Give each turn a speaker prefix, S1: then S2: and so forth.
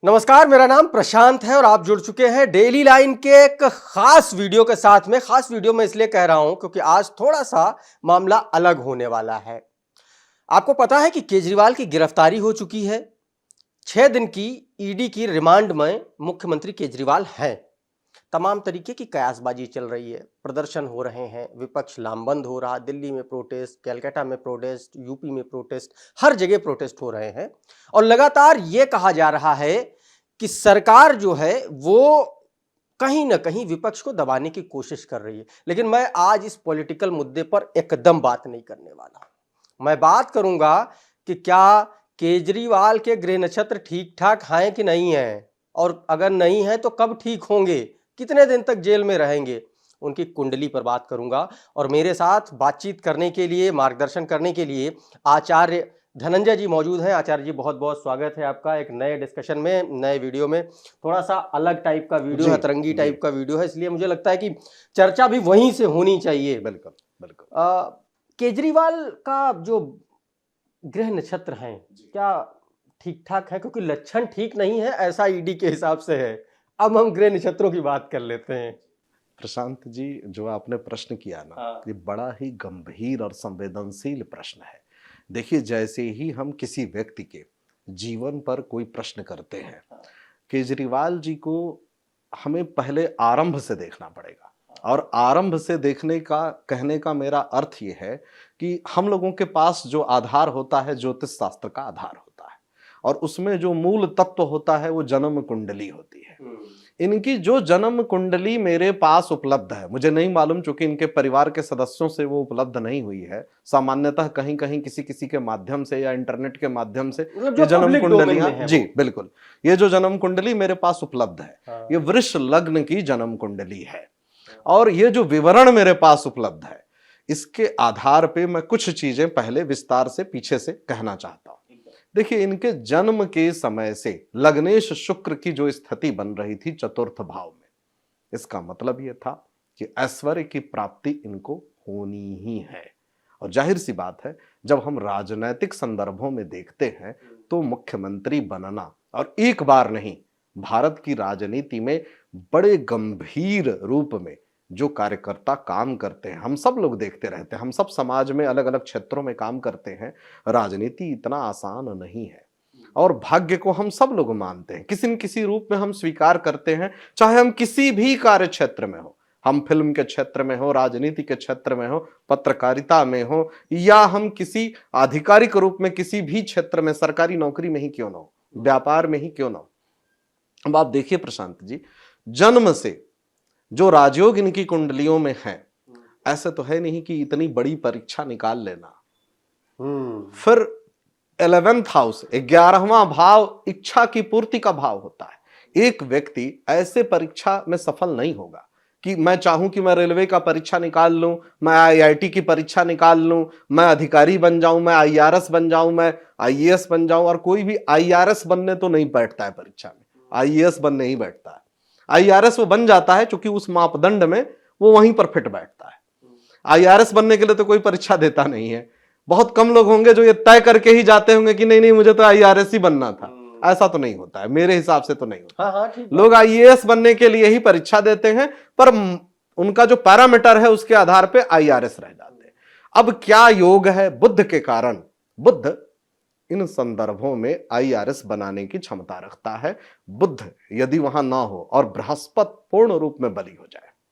S1: नमस्कार, मेरा नाम प्रशांत है और आप जुड़ चुके हैं डेली लाइन के एक खास वीडियो के साथ में। खास वीडियो में इसलिए कह रहा हूं क्योंकि आज थोड़ा सा मामला अलग होने वाला है। आपको पता है कि केजरीवाल की गिरफ्तारी हो चुकी है। 6 दिन की ईडी की रिमांड में मुख्यमंत्री केजरीवाल हैं। तमाम तरीके की कयासबाजी चल रही है, प्रदर्शन हो रहे हैं, विपक्ष लामबंद हो रहा, दिल्ली में प्रोटेस्ट, कलकत्ता में प्रोटेस्ट, यूपी में प्रोटेस्ट, हर जगह प्रोटेस्ट हो रहे हैं। और लगातार यह कहा जा रहा है कि सरकार जो है वो कहीं ना कहीं विपक्ष को दबाने की कोशिश कर रही है। लेकिन मैं आज इस पॉलिटिकल मुद्दे पर एकदम बात नहीं करने वाला। मैं बात करूंगा कि क्या केजरीवाल के गृह नक्षत्र ठीक ठाक हैं कि नहीं है, और अगर नहीं है तो कब ठीक होंगे, कितने दिन तक जेल में रहेंगे, उनकी कुंडली पर बात करूंगा। और मेरे साथ बातचीत करने के लिए, मार्गदर्शन करने के लिए आचार्य धनंजय जी मौजूद हैं। आचार्य जी, बहुत बहुत स्वागत है आपका एक नए डिस्कशन में, नए वीडियो में। थोड़ा सा अलग टाइप का वीडियो है, तरंगी टाइप का वीडियो है, इसलिए मुझे लगता है कि चर्चा भी वहीं से होनी चाहिए।
S2: बिल्कुल बिल्कुल।
S1: केजरीवाल का जो गृह नक्षत्र हैं, क्या ठीक ठाक है? क्योंकि लक्षण ठीक नहीं है ऐसा ईडी के हिसाब से है। अब हम गृह नक्षत्रों की बात कर लेते हैं।
S2: प्रशांत जी, जो आपने प्रश्न किया ना, ये बड़ा ही गंभीर और संवेदनशील प्रश्न है। देखिए, जैसे ही हम किसी व्यक्ति के जीवन पर कोई प्रश्न करते हैं, केजरीवाल जी को हमें पहले आरंभ से देखना पड़ेगा। और आरंभ से देखने का कहने का मेरा अर्थ ये है कि हम लोगों के पास जो आधार होता है, ज्योतिष शास्त्र का आधार होता है, और उसमें जो मूल तत्व होता है वो जन्म कुंडली होती है। इनकी जो जन्म कुंडली मेरे पास उपलब्ध है, मुझे नहीं मालूम, चूंकि इनके परिवार के सदस्यों से वो उपलब्ध नहीं हुई है, सामान्यतः कहीं कहीं किसी किसी के माध्यम से या इंटरनेट के माध्यम से ये जन्म कुंडलियां, जी बिल्कुल, ये जो जन्म कुंडली मेरे पास उपलब्ध है, ये वृष लग्न की जन्म कुंडली है। और ये जो विवरण मेरे पास उपलब्ध है, इसके आधार पे मैं कुछ चीजें पहले विस्तार से पीछे से कहना चाहता हूं। देखिए, इनके जन्म के समय से लग्नेश शुक्र की जो स्थिति बन रही थी चतुर्थ भाव में, इसका मतलब यह था कि ऐश्वर्य की प्राप्ति इनको होनी ही है। और जाहिर सी बात है, जब हम राजनैतिक संदर्भों में देखते हैं तो मुख्यमंत्री बनना, और एक बार नहीं, भारत की राजनीति में बड़े गंभीर रूप में जो कार्यकर्ता काम करते हैं, हम सब लोग देखते रहते हैं, हम सब समाज में अलग अलग क्षेत्रों में काम करते हैं। राजनीति इतना आसान नहीं है, और भाग्य को हम सब लोग मानते हैं, किसी न किसी रूप में हम स्वीकार करते हैं। चाहे हम किसी भी कार्य क्षेत्र में हो, हम फिल्म के क्षेत्र में हो, राजनीति के क्षेत्र में हो, पत्रकारिता में हो, या हम किसी आधिकारिक रूप में किसी भी क्षेत्र में, सरकारी नौकरी में ही क्यों ना हो, व्यापार में ही क्यों ना हो। अब आप देखिए प्रशांत जी, जन्म से जो राजयोग इनकी कुंडलियों में है, ऐसा तो है नहीं कि इतनी बड़ी परीक्षा निकाल लेना। फिर 11th हाउस, 11वां भाव इच्छा की पूर्ति का भाव होता है। एक व्यक्ति ऐसे परीक्षा में सफल नहीं होगा कि मैं चाहूं कि मैं रेलवे का परीक्षा निकाल लूं, मैं आईआईटी की परीक्षा निकाल लूं, मैं अधिकारी बन जाऊं, मैं आईआरएस बन जाऊं, मैं आईएएस बन जाऊं। और कोई भी आईआरएस बनने तो नहीं बैठता है परीक्षा में, आईएएस बनने ही बैठता है। आईआरएस वो बन जाता है क्योंकि उस मापदंड में वो वहीं पर फिट बैठता है। आईआरएस बनने के लिए तो कोई परीक्षा देता नहीं है। बहुत कम लोग होंगे जो ये तय करके ही जाते होंगे कि नहीं नहीं, मुझे तो आईआरएस ही बनना था। ऐसा तो नहीं होता है, मेरे हिसाब से तो नहीं होता। लोग आईएएस बनने के लिए ही परीक्षा देते हैं, पर उनका जो पैरामीटर है उसके आधार पर आईआरएस रह जाते हैं। अब क्या योग है, बुध के कारण, बुध इन संदर्भों में आईआरएस बनाने की क्षमता रखता है। बुध यदि वहां ना हो और बृहस्पति पूर्ण रूप में बली हो जाए,